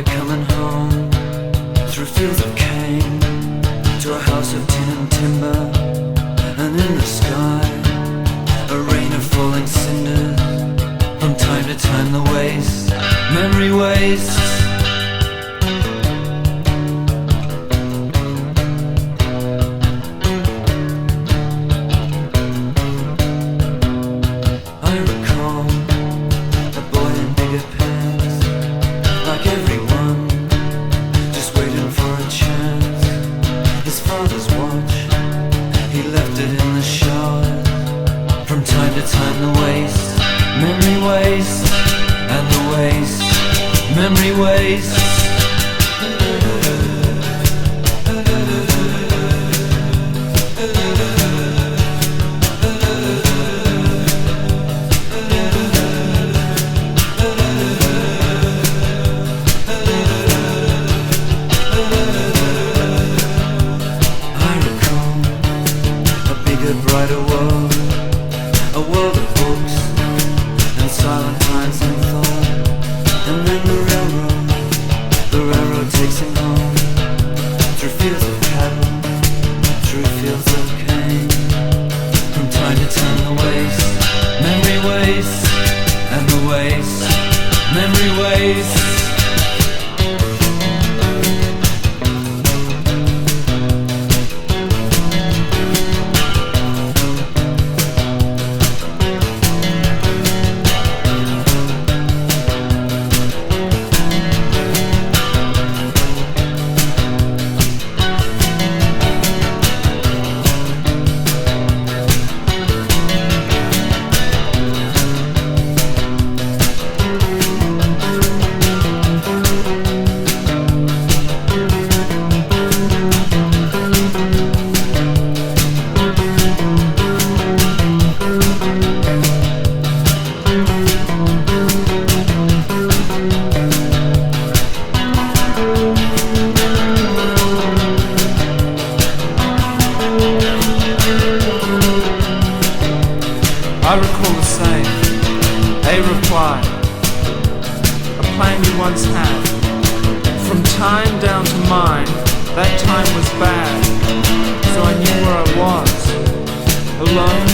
Coming home through fields of cane to a house of tin and timber, and in the sky a rain of falling cinders. From time to time the waste, memory wastes. I recall a boy in bigger pants, like everyone, just waiting for a chance. His father's watch, he left it in the shower. From time to time the waste, memory waste, and the waste, memory waste. A brighter world, a world of books and silent times and thought. And then the railroad takes him home, through fields of cattle, through fields of cane. From time to time the waste, memory waste, and the waste, memory waste. I recall the same, a reply, a plan you once had. From time down to mine, that time was bad, so I knew where I was, alone,